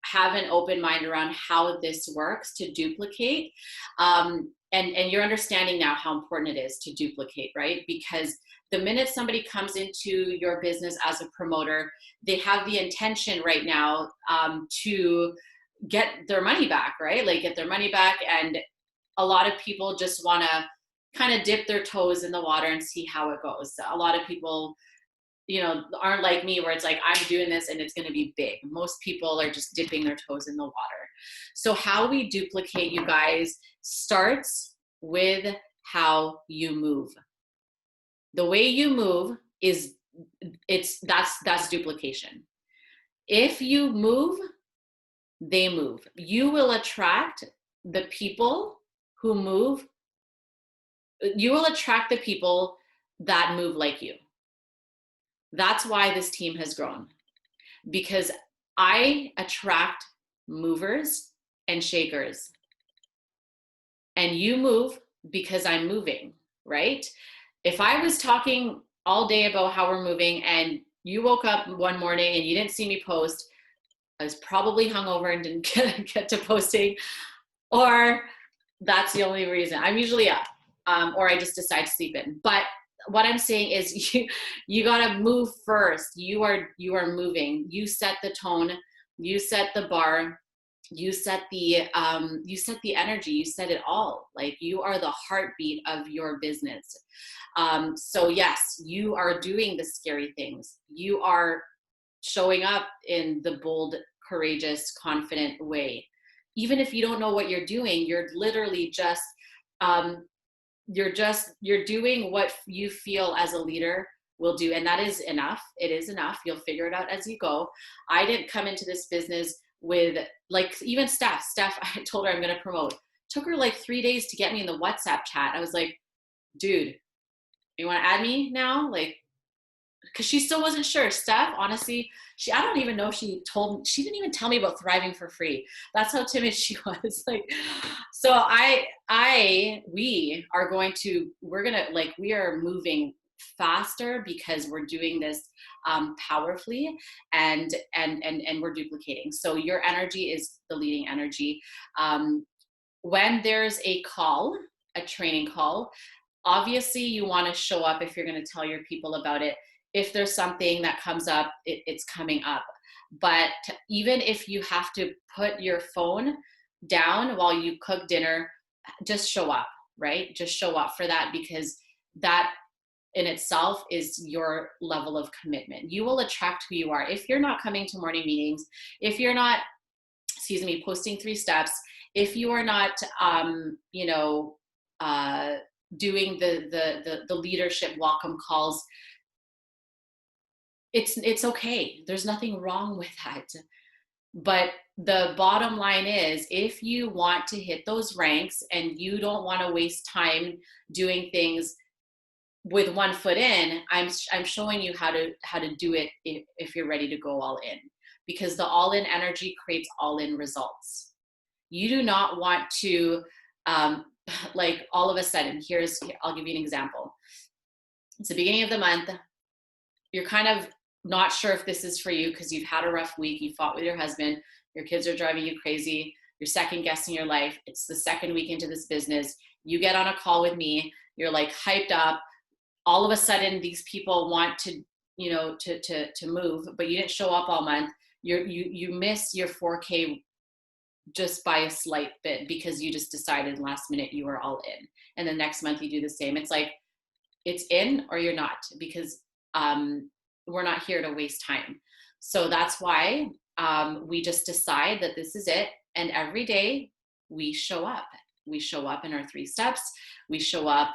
have an open mind around how this works to duplicate. And you're understanding now how important it is to duplicate, right? Because the minute somebody comes into your business as a promoter, they have the intention right now to get their money back, right? Like get their money back. And a lot of people just want to kind of dip their toes in the water and see how it goes. A lot of people, aren't like me, where it's like, I'm doing this and it's going to be big. Most people are just dipping their toes in the water. So how we duplicate, you guys, starts with how you move. The way you move that's duplication. If you move, they move. You will attract the people who move. You will attract the people that move like you. That's why this team has grown, because I attract movers and shakers, and you move because I'm moving, right? If I was talking all day about how we're moving and you woke up one morning and you didn't see me post, I was probably hungover and didn't get to posting, or that's the only reason. I'm usually up, or I just decide to sleep in. But what I'm saying is you gotta move first. You are moving. You set the tone, you set the bar, you set the energy, you set it all. Like, you are the heartbeat of your business. So yes, you are doing the scary things. You are showing up in the bold, courageous, confident way. Even if you don't know what you're doing, you're literally just you're doing what you feel as a leader will do, and that is enough. It is enough. You'll figure it out as you go. I didn't come into this business with, like, even Steph, I told her I'm going to promote. Took her like 3 days to get me in the WhatsApp chat. I was like, dude, you want to add me now? Like, because she still wasn't sure. Steph, honestly, I don't even know if she didn't even tell me about Thriving for Free. That's how timid she was. Like, so we are moving faster because we're doing this powerfully, and we're duplicating. So your energy is the leading energy. When there's a training call, obviously you want to show up if you're going to tell your people about it. If there's something that comes up, it's coming up. But even if you have to put your phone down while you cook dinner, just show up, right? Just show up for that, because that in itself is your level of commitment. You will attract who you are. If you're not coming to morning meetings, if you're not, posting 3 steps, if you are not, doing the leadership welcome calls, it's okay. There's nothing wrong with that. But the bottom line is, if you want to hit those ranks and you don't want to waste time doing things with one foot in, I'm showing you how to do it if you're ready to go all in, because the all in energy creates all in results. You do not want to like all of a sudden, I'll give you an example. It's the beginning of the month. You're kind of not sure if this is for you because you've had a rough week. You fought with your husband. Your kids are driving you crazy. You're second guessing your life. It's the second week into this business. You get on a call with me. You're like hyped up. All of a sudden, these people want to move, but you didn't show up all month. You miss your 4K just by a slight bit because you just decided last minute you were all in. And the next month you do the same. It's like, it's in or you're not, because we're not here to waste time. So that's why we just decide that this is it. And every day we show up. We show up in our 3 steps. We show up,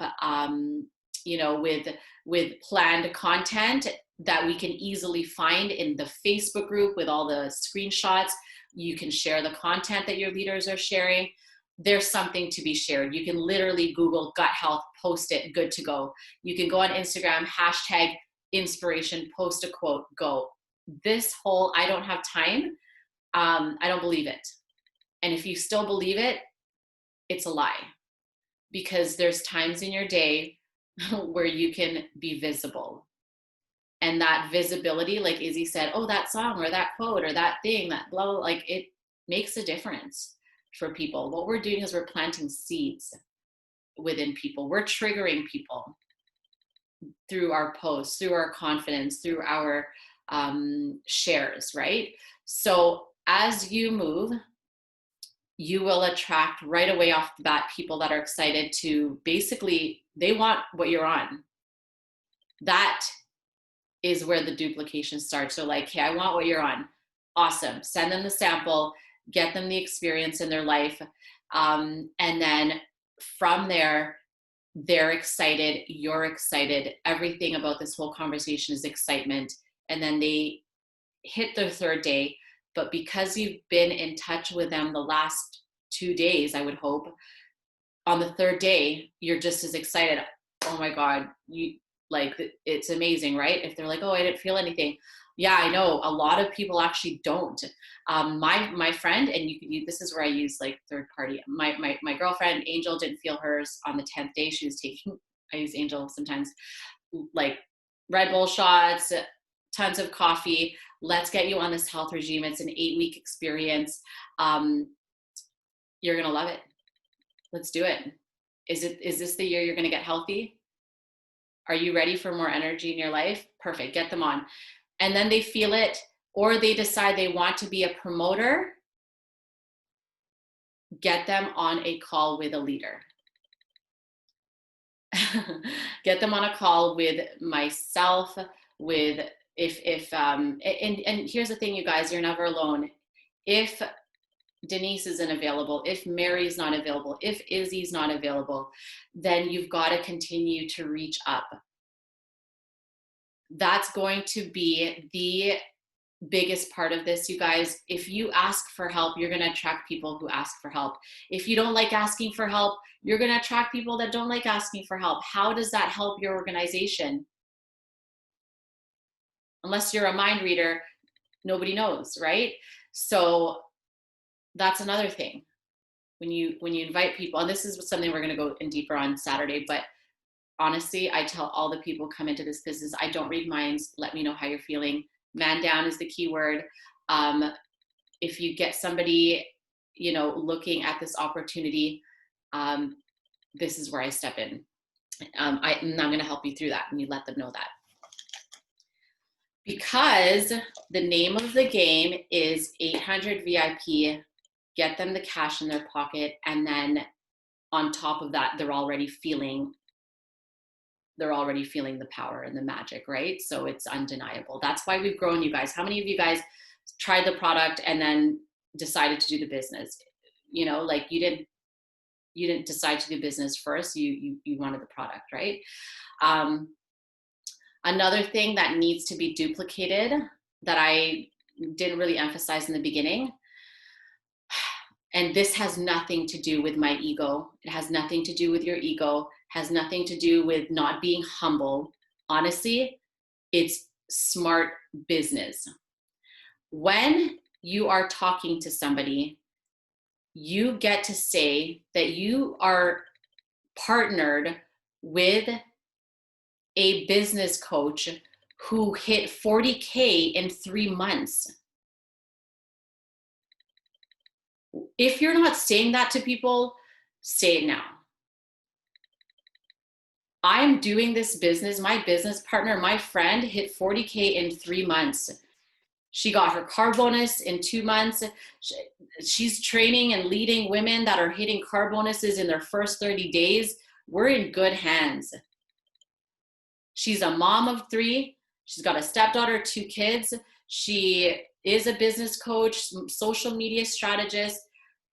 with planned content that we can easily find in the Facebook group with all the screenshots. You can share the content that your leaders are sharing. There's something to be shared. You can literally Google gut health, post it, good to go. You can go on Instagram, hashtag inspiration, post a quote, go. This whole, I don't have time, I don't believe it. And if you still believe it, it's a lie. Because there's times in your day where you can be visible. And that visibility, like Izzy said, oh, that song or that quote or that thing, that blah, blah, like it makes a difference for people. What we're doing is we're planting seeds within people. We're triggering people through our posts, through our confidence, through our shares, right? So as you move, you will attract right away off the bat people that are excited to basically, they want what you're on. That is where the duplication starts. So like, hey, I want what you're on. Awesome. Send them the sample, get them the experience in their life. And then from there, they're excited, you're excited. Everything about this whole conversation is excitement. And then they hit their 3rd day. But because you've been in touch with them the last 2 days, I would hope, on the 3rd day, you're just as excited. Oh my God, it's amazing, right? If they're like, oh, I didn't feel anything. Yeah, I know. A lot of people actually don't. My friend, and this is where I use like third party. My girlfriend Angel didn't feel hers on the 10th day. She was taking I use Angel sometimes, like Red Bull shots, tons of coffee. Let's get you on this health regime. It's an 8-week experience. You're going to love it. Let's do it. Is this the year you're going to get healthy? Are you ready for more energy in your life? Perfect. Get them on. And then they feel it, or they decide they want to be a promoter. Get them on a call with a leader. Get them on a call with myself, with and here's the thing, you guys, you're never alone. If Denise isn't available, if Mary's not available, if Izzy's not available, then you've got to continue to reach up. That's going to be the biggest part of this, you guys. If you ask for help, you're going to attract people who ask for help. If you don't like asking for help, you're going to attract people that don't like asking for help. How does that help your organization? Unless you're a mind reader, nobody knows, right? So that's another thing. When you invite people, and this is something we're going to go in deeper on Saturday, but honestly, I tell all the people come into this business, I don't read minds. Let me know how you're feeling. Man down is the key word. If you get somebody, looking at this opportunity, this is where I step in. And I'm going to help you through that, and you let them know that. Because the name of the game is 800 VIP, get them the cash in their pocket, and then on top of that, they're already feeling the power and the magic, right? So it's undeniable. That's why we've grown, you guys. How many of you guys tried the product and then decided to do the business? Like you didn't decide to do business first. You wanted the product, right? Another thing that needs to be duplicated that I didn't really emphasize in the beginning, and this has nothing to do with my ego. It has nothing to do with your ego, has nothing to do with not being humble. Honestly, it's smart business. When you are talking to somebody, you get to say that you are partnered with a business coach who hit 40K in 3 months. If you're not saying that to people, say it now. I'm doing this business. My business partner, my friend, hit 40K in 3 months. She got her car bonus in 2 months. She's training and leading women that are hitting car bonuses in their first 30 days. We're in good hands. She's a mom of 3. She's got a stepdaughter, 2 kids. She is a business coach, social media strategist.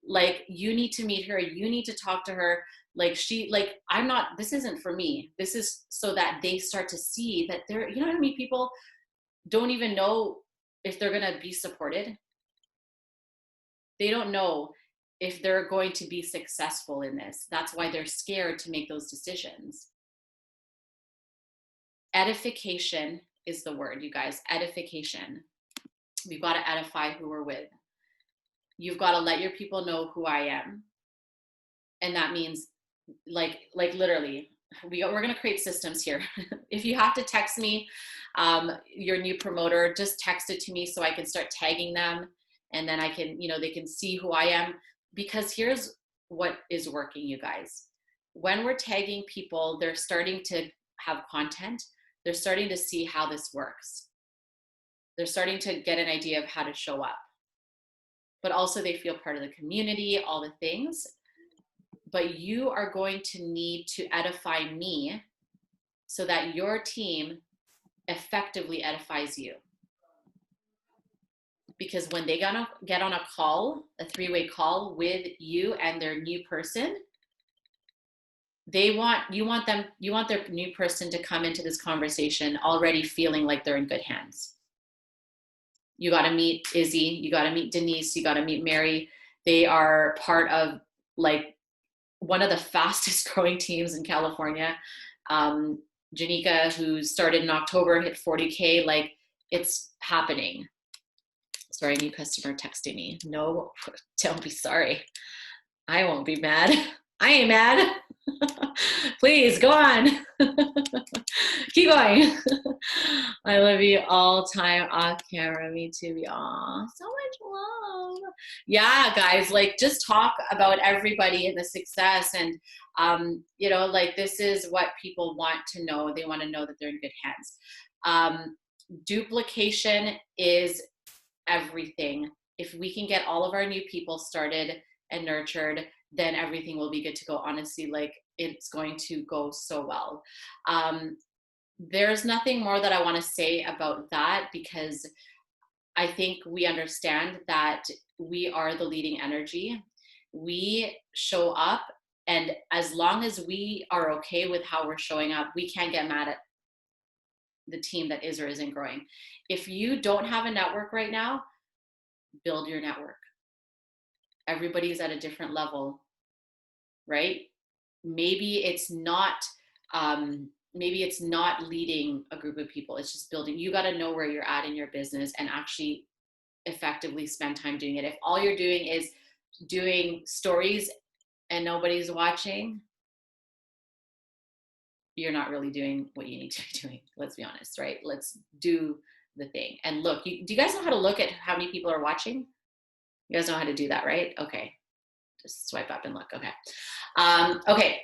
Like, you need to meet her. You need to talk to her. This isn't for me. This is so that they start to see that they're, how many people don't even know if they're going to be supported? They don't know if they're going to be successful in this. That's why they're scared to make those decisions. Edification is the word, you guys. Edification. We've got to edify who we're with. You've got to let your people know who I am. And that means like literally, we're going to create systems here. If you have to text me, your new promoter, just text it to me so I can start tagging them. And then I can, they can see who I am. Because here's what is working, you guys. When we're tagging people, they're starting to have content. They're starting to see how this works. They're starting to get an idea of how to show up. But also they feel part of the community, all the things. But you are going to need to edify me so that your team effectively edifies you. Because when they get on a call, a 3-way call with you and their new person, you want their new person to come into this conversation already feeling like they're in good hands. You got to meet Izzy, you got to meet Denise, you got to meet Mary. They are part of one of the fastest growing teams in California. Janika, who started in October, hit 40K. It's happening. Sorry, new customer texting me. No, don't be sorry. I won't be mad. I ain't mad. Please go on. Keep going. I love you all time off camera. Me too. Aw, so much love. Yeah, guys, like just talk about everybody and the success. And, you know, like this is what people want to know. They want to know that they're in good hands. Duplication is everything. If we can get all of our new people started and nurtured, then everything will be good to go. Honestly, like it's going to go so well. There's nothing more that I want to say about that, because I think we understand that we are the leading energy. We show up, and as long as we are okay with how we're showing up, we can't get mad at the team that is or isn't growing. If you don't have a network right now, build your network. Everybody's at a different level, right? Maybe it's not leading a group of people, it's just building. You got to know where you're at in your business and actually effectively spend time doing it. If all you're doing is doing stories and nobody's watching, you're not really doing what you need to be doing. Let's be honest, right? Let's do the thing. And look, do you guys know how to look at how many people are watching? You guys know how to do that, right? Okay. Just swipe up and look. Okay. Okay.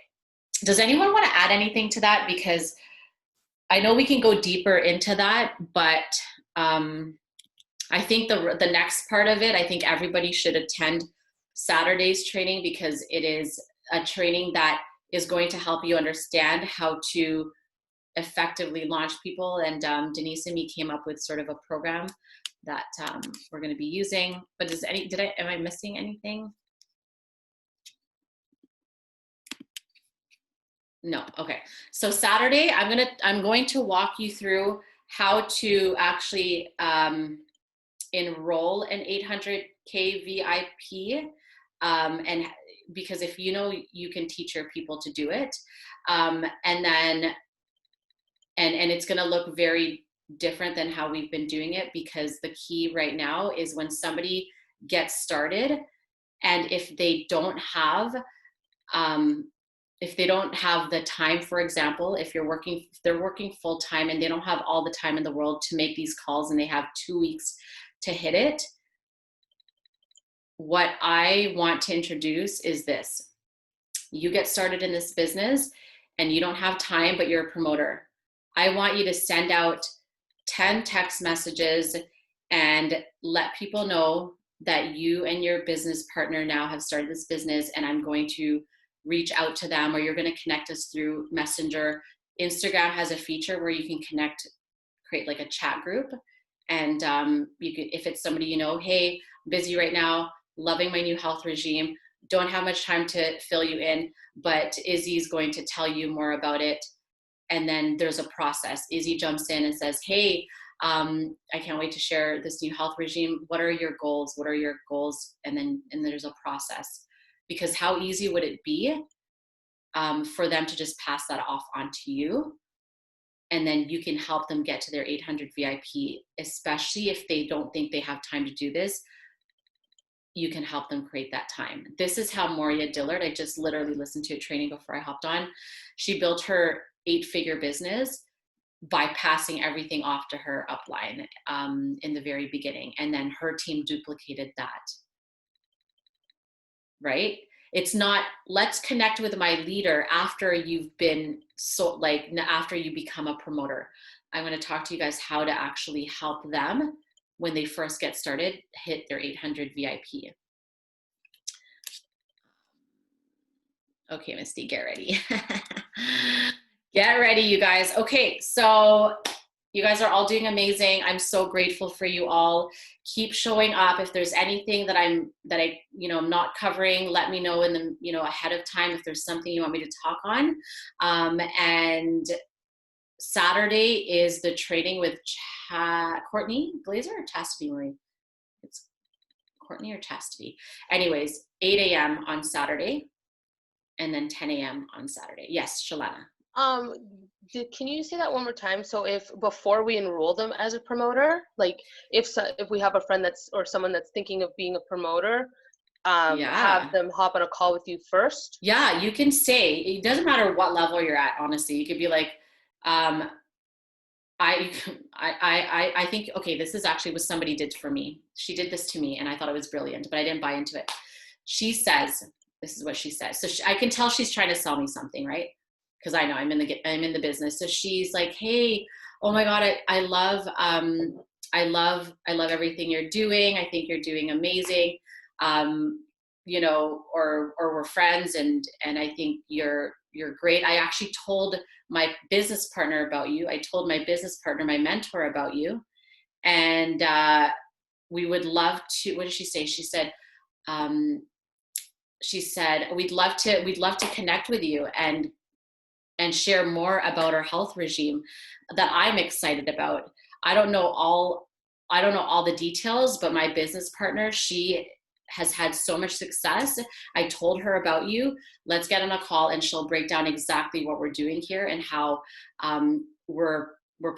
Does anyone want to add anything to that? Because I know we can go deeper into that, but I think the next part of it, I think everybody should attend Saturday's training, because it is a training that is going to help you understand how to effectively launch people. And Denise and me came up with sort of a program that we're going to be using. But am I missing anything? No. Okay. So Saturday, I'm going to walk you through how to actually enroll an 800K VIP, and because if you know, you can teach your people to do it, and then and it's going to look very different than how we've been doing it, because the key right now is when somebody gets started, and if they don't have the time, for example, if they're working full time and they don't have all the time in the world to make these calls, and they have 2 weeks to hit it, what I want to introduce is this. You get started in this business and you don't have time, but you're a promoter. I want you to send out 10 text messages and let people know that you and your business partner now have started this business, and I'm going to reach out to them, or you're going to connect us through Messenger. Instagram has a feature where you can create like a chat group, and you can, if it's somebody you know, hey, I'm busy right now, loving my new health regime, don't have much time to fill you in, but Izzy's going to tell you more about it. And then there's a process. Izzy jumps in and says, hey, I can't wait to share this new health regime. What are your goals? What are your goals? And there's a process. Because how easy would it be for them to just pass that off onto you? And then you can help them get to their 800 VIP, especially if they don't think they have time to do this. You can help them create that time. This is how Moria Dillard, I just literally listened to a training before I hopped on. She built her 8-figure business by passing everything off to her upline in the very beginning. And then her team duplicated that. Right? It's not, let's connect with my leader after you've been after you become a promoter. I'm going to talk to you guys how to actually help them when they first get started, hit their 800 VIP. Okay, Misty, get ready. Get ready, you guys. Okay, so you guys are all doing amazing. I'm so grateful for you all. Keep showing up. If there's anything that I'm not covering, let me know ahead of time if there's something you want me to talk on. And Saturday is the training with Courtney Glazer or Chastity Marie? It's Courtney or Chastity. Anyways, 8 a.m. on Saturday, and then 10 a.m. on Saturday. Yes, Shalana. Can you say that one more time? So if before we enroll them as a promoter, like if we have a friend or someone that's thinking of being a promoter, have them hop on a call with you first? Yeah, you can say, it doesn't matter what level you're at, honestly. You could be like, I think, okay, this is actually what somebody did for me. She did this to me and I thought it was brilliant, but I didn't buy into it. She says, this is what she says. So I can tell she's trying to sell me something, right? Because I know I'm in the business. So she's like, hey, oh my God, I love everything you're doing. I think you're doing amazing. You know, or we're friends and I think you're great. I actually told my business partner about you. I told my business partner, my mentor, about you. And we would love to, what did she say? She said, we'd love to connect with you and share more about our health regime that I'm excited about. I don't know all the details, but my business partner, she has had so much success. I told her about you. Let's get on a call and she'll break down exactly what we're doing here and how we're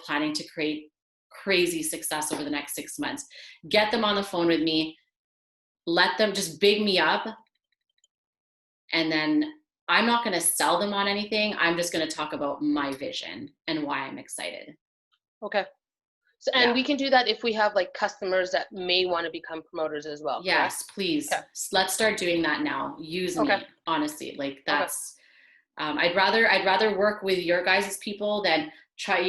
planning to create crazy success over the next 6 months. Get them on the phone with me. Let them just big me up. And then I'm not going to sell them on anything. I'm just going to talk about my vision and why I'm excited. Okay. So, and we can do that if we have like customers that may want to become promoters as well. Yes, correct? please. Okay. Let's start doing that now. Use me, honestly. Like that's, I'd rather work with your guys' people than try,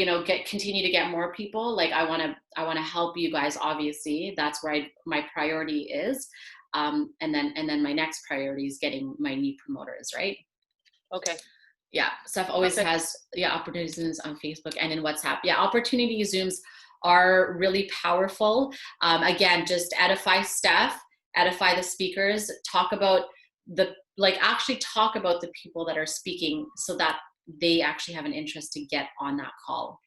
continue to get more people. Like I want to help you guys. Obviously, that's where my priority is. And then my next priority is getting my new promoters, right? Okay. Yeah. Steph always has opportunity Zooms on Facebook and in WhatsApp. Yeah, opportunity Zooms are really powerful. Again, just edify Steph, edify the speakers, talk about actually talk about the people that are speaking so that they actually have an interest to get on that call.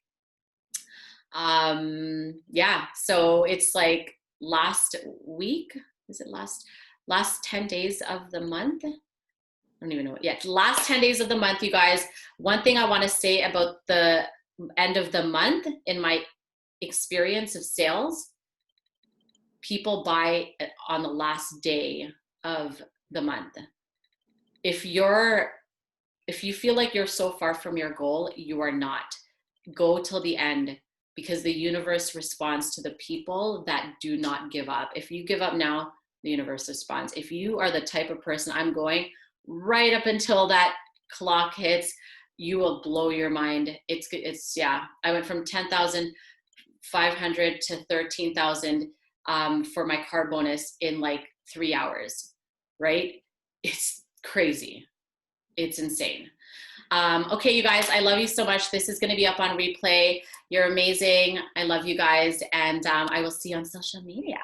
So it's like last week, is it last 10 days of the month? I don't even know what yet. Last 10 days of the month, you guys. One thing I want to say about the end of the month in my experience of sales, people buy on the last day of the month. If you feel like you're so far from your goal, you are not. Go till the end because the universe responds to the people that do not give up. If you give up now, the universe responds. If you are the type of person, I'm going right up until that clock hits, you will blow your mind. I went from 10,500 to 13,000 for my car bonus in like 3 hours, right? It's crazy. It's insane. Okay, you guys, I love you so much. This is going to be up on replay. You're amazing. I love you guys. And I will see you on social media.